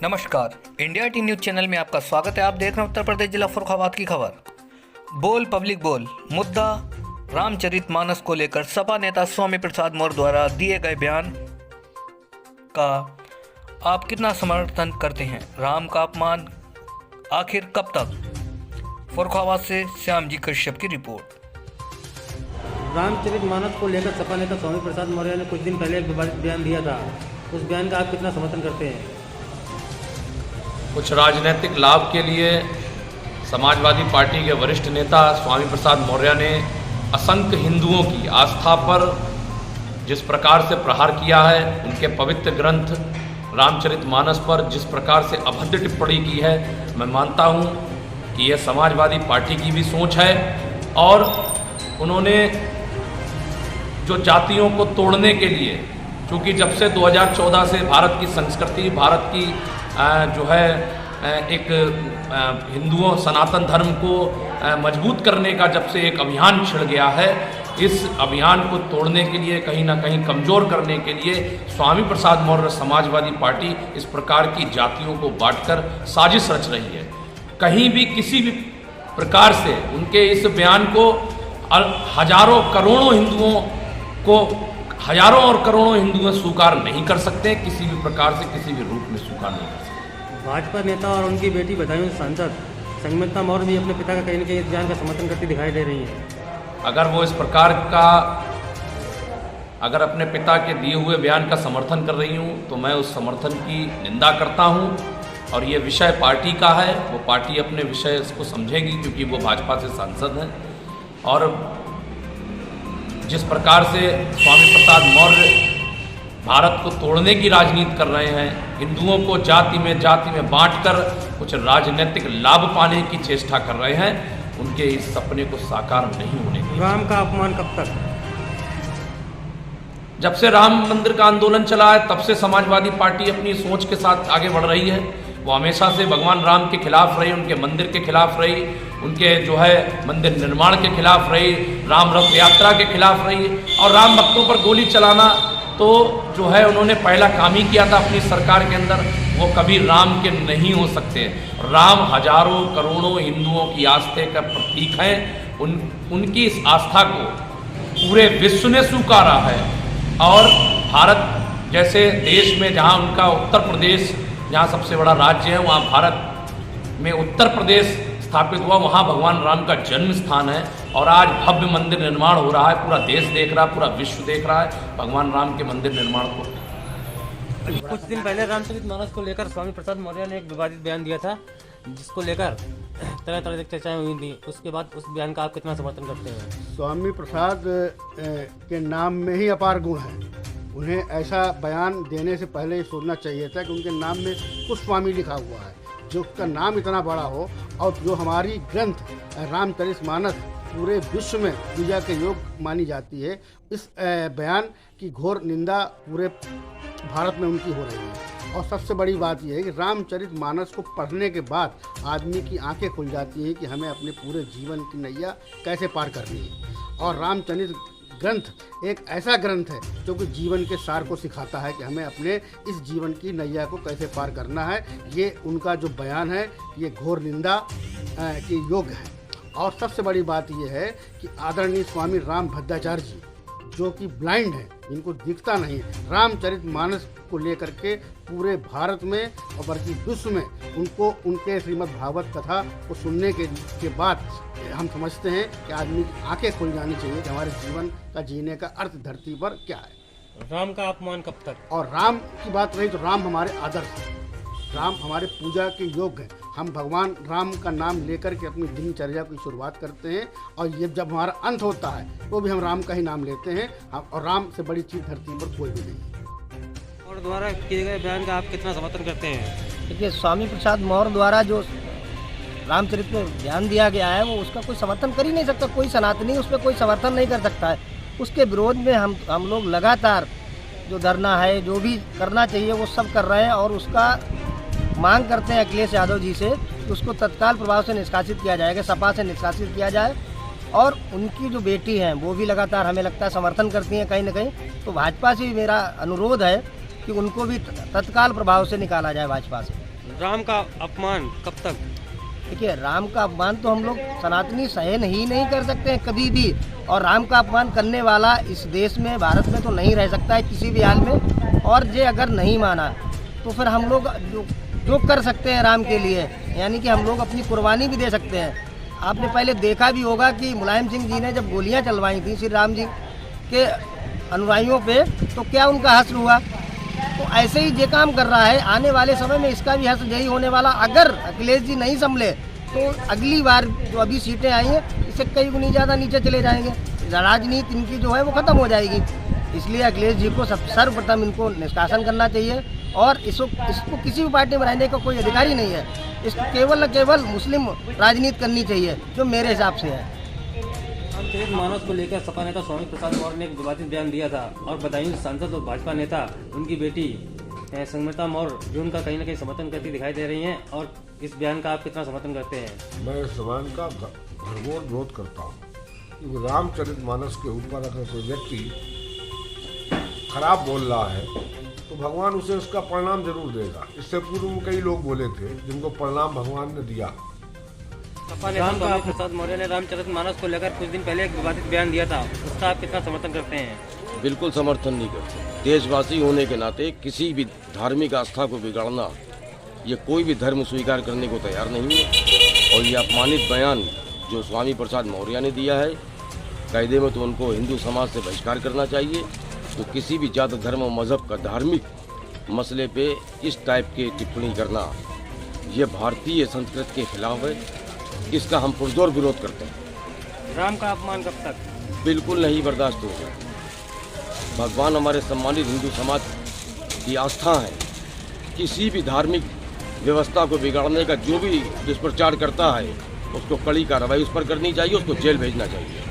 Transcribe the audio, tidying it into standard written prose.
नमस्कार, India T news channel में आपका स्वागत है। आप देख रहे हैं उत्तर प्रदेश जिला फर्रुखाबाद की खबर। बोल पब्लिक बोल मुद्दा रामचरितमानस को लेकर सपा नेता स्वामी प्रसाद मौर्य द्वारा दिए गए बयान का आप कितना समर्थन करते हैं? राम का अपमान आखिर कब तक? फर्रुखाबाद से श्याम जी कश्यप की रिपोर्ट। रामचरितमानस को लेकर सपा नेता स्वामी प्रसाद मौर्य ने कुछ दिन पहले एक विवादित बयान दिया था। उस बयान का आप कितना समर्थन करते हैं? कुछ राजनीतिक लाभ के लिए समाजवादी पार्टी के वरिष्ठ नेता स्वामी प्रसाद मौर्य ने असंख्य हिंदुओं की आस्था पर जिस प्रकार से प्रहार किया है, उनके पवित्र ग्रंथ रामचरितमानस पर जिस प्रकार से अभद्र टिप्पणी की है, मैं मानता हूं कि यह समाजवादी पार्टी की भी सोच है। और उन्होंने जो जातियों को तोड़ने के लिए, क्योंकि जब से 2014 से भारत की संस्कृति, भारत की जो है एक हिंदुओं सनातन धर्म को मजबूत करने का जब से एक अभियान छिड़ गया है, इस अभियान को तोड़ने के लिए, कहीं ना कहीं कमज़ोर करने के लिए स्वामी प्रसाद मौर्य समाजवादी पार्टी इस प्रकार की जातियों को बांटकर साजिश रच रही है। कहीं भी किसी भी प्रकार से उनके इस बयान को हजारों करोड़ों और करोड़ों हिंदुओं स्वीकार नहीं कर सकते, किसी भी प्रकार से किसी भी रूप में स्वीकार नहीं कर सकते। भाजपा नेता और उनकी बेटी बदायूं सांसद संगमित्रा मौर्य भी अपने पिता का कहीं न कहीं इस बयान का समर्थन करती दिखाई दे रही है। अगर वो इस प्रकार का अपने पिता के दिए हुए बयान का समर्थन कर रही हूँ तो मैं उस समर्थन की निंदा करता हूँ। और ये विषय पार्टी का है, वो पार्टी अपने विषय इसको समझेगी, क्योंकि वो भाजपा से सांसद हैं। और जिस प्रकार से स्वामी प्रसाद मौर्य भारत को तोड़ने की राजनीति कर रहे हैं, हिंदुओं को जाति में बांटकर कुछ राजनीतिक लाभ पाने की चेष्टा कर रहे हैं, उनके इस सपने को साकार नहीं होने देंगे। राम का अपमान कब तक? जब से राम मंदिर का आंदोलन चला है, तब से समाजवादी पार्टी अपनी सोच के साथ आगे बढ़ रही है। वो हमेशा से भगवान राम के खिलाफ रही, उनके मंदिर के खिलाफ रही, उनके जो है मंदिर निर्माण के खिलाफ रही, राम रथ यात्रा के खिलाफ रही। और राम भक्तों पर गोली चलाना तो जो है उन्होंने पहला काम ही किया था अपनी सरकार के अंदर, वो कभी राम के नहीं हो सकते। राम हजारों करोड़ों हिंदुओं की आस्था का प्रतीक हैं। उनकी इस आस्था को पूरे विश्व ने स्वीकारा है। और भारत जैसे देश में, जहाँ उनका उत्तर प्रदेश जहाँ सबसे बड़ा राज्य है, वहाँ भारत में उत्तर प्रदेश स्थापित हुआ, वहाँ भगवान राम का जन्म स्थान है। और आज भव्य मंदिर निर्माण हो रहा है, पूरा देश देख रहा है, पूरा विश्व देख रहा है भगवान राम के मंदिर निर्माण को। कुछ दिन पहले रामचरितमानस को लेकर स्वामी प्रसाद मौर्य ने एक विवादित बयान दिया था, जिसको लेकर तरह तरह की चर्चाएं हुई थी। उसके बाद उस बयान का आप कितना समर्थन करते हैं? स्वामी प्रसाद के नाम में ही अपार गुण है। उन्हें ऐसा बयान देने से पहले ही सोचना चाहिए था कि उनके नाम में कुछ स्वामी लिखा हुआ है, जो उसका नाम इतना बड़ा हो। और जो हमारी ग्रंथ रामचरितमानस पूरे विश्व में पूजा के योग्य मानी जाती है, इस बयान की घोर निंदा पूरे भारत में उनकी हो रही है। और सबसे बड़ी बात यह है कि रामचरितमानस को पढ़ने के बाद आदमी की आंखें खुल जाती हैं कि हमें अपने पूरे जीवन की नैया कैसे पार करनी है। और रामचरित ग्रंथ एक ऐसा ग्रंथ है जो कि जीवन के सार को सिखाता है कि हमें अपने इस जीवन की नैया को कैसे पार करना है। ये उनका जो बयान है, ये घोर निंदा के योग्य है। और सबसे बड़ी बात यह है कि आदरणीय स्वामी राम भद्राचार्य जी, जो कि ब्लाइंड हैं, इनको दिखता नहीं, रामचरितमानस को लेकर के पूरे भारत में और बल्कि विश्व में उनको उनके श्रीमद् भागवत कथा को सुनने के बाद हम समझते हैं कि आदमी की आंखें खुल जानी चाहिए कि हमारे जीवन का जीने का अर्थ धरती पर क्या है। राम का अपमान कब तक? और राम की बात रही तो राम हमारे आदर्श हैं, राम हमारे पूजा के योग्य हैं। हम भगवान राम का नाम लेकर के अपनी दिनचर्या की शुरुआत करते हैं, और ये जब हमारा अंत होता है तो भी हम राम का ही नाम लेते हैं। और राम से बड़ी चीज़ धरती पर कोई भी नहीं। और द्वारा किए गए बयान का आप कितना समर्थन करते हैं? देखिए, स्वामी प्रसाद मौर्य द्वारा जो रामचरित में बयान दिया गया है, वो उसका कोई समर्थन कर ही नहीं सकता। कोई सनातनी उस पर कोई समर्थन नहीं कर सकता है। उसके विरोध में हम लोग लगातार जो धरना है, जो भी करना चाहिए वो सब कर रहे हैं। और उसका मांग करते हैं अखिलेश यादव जी से कि उसको तत्काल प्रभाव से निष्कासित किया जाएगा, सपा से निष्कासित किया जाए। और उनकी जो बेटी हैं वो भी लगातार हमें लगता है समर्थन करती हैं कहीं ना कहीं। तो भाजपा से भी मेरा अनुरोध है कि उनको भी तत्काल प्रभाव से निकाला जाए भाजपा से। राम का अपमान कब तक? देखिए, राम का अपमान तो हम लोग सनातनी सहन ही नहीं कर सकते हैं कभी भी, और राम का अपमान करने वाला इस देश में, भारत में तो नहीं रह सकता है किसी भी हाल में। और ये अगर नहीं माना तो फिर हम लोग जो कर सकते हैं राम के लिए, यानी कि हम लोग अपनी कुर्बानी भी दे सकते हैं। आपने पहले देखा भी होगा कि मुलायम सिंह जी ने जब गोलियां चलवाई थी श्री राम जी के अनुयायियों पे, तो क्या उनका हश्र हुआ? तो ऐसे ही ये काम कर रहा है। आने वाले समय में इसका भी हश्र यही होने वाला। अगर अखिलेश जी नहीं संभले तो अगली बार जो अभी सीटें आई हैं इससे कई गुनी ज़्यादा नीचे चले जाएंगे। राजनीति इनकी जो है वो ख़त्म हो जाएगी। इसलिए अखिलेश जी को सर्वप्रथम इनको निष्कासन करना चाहिए, और इसको किसी भी पार्टी में रहने का कोई अधिकार ही नहीं है। इसको केवल न केवल मुस्लिम राजनीति करनी चाहिए, जो मेरे हिसाब से है। रामचरित मानस को लेकर सपा नेता स्वामी प्रसाद मौर्य ने एक विवादित बयान दिया था, और बदायूं सांसद और भाजपा नेता उनकी बेटी संगमिता मौर्य भी उनका कहीं न कहीं समर्थन करती दिखाई दे रही हैं। और इस बयान का आप कितना समर्थन करते हैं? मैं इस बयान का भरपूर विरोध करता हूँ, क्योंकि रामचरित मानस के ऊपर अगर कोई व्यक्ति खराब बोल रहा है तो भगवान उसे उसका परिणाम जरूर देगा। इससे पूर्व में कई लोग बोले थे जिनको परिणाम भगवान ने दिया। सपा नेता स्वामी प्रसाद मौर्य ने रामचरित मानस को लेकर कुछ दिन पहले एक विवादित बयान दिया था, उसका आप कितना समर्थन करते हैं? बिल्कुल समर्थन नहीं करते। देशवासी होने के नाते किसी भी धार्मिक आस्था को बिगाड़ना, ये कोई भी धर्म स्वीकार करने को तैयार नहीं है। और ये अपमानित बयान जो स्वामी प्रसाद मौर्य ने दिया है, कायदे में तो उनको हिंदू समाज से बहिष्कार करना चाहिए। तो किसी भी जात धर्म और मजहब का धार्मिक मसले पे इस टाइप की टिप्पणी करना, ये भारतीय संस्कृति के खिलाफ है। इसका हम पुरजोर विरोध करते हैं। राम का अपमान कब तक? बिल्कुल नहीं बर्दाश्त होगा। भगवान हमारे सम्मानित हिंदू समाज की आस्था है। किसी भी धार्मिक व्यवस्था को बिगाड़ने का जो भी दुष्प्रचार करता है, उसको कड़ी कार्रवाई उस पर करनी चाहिए, उसको जेल भेजना चाहिए।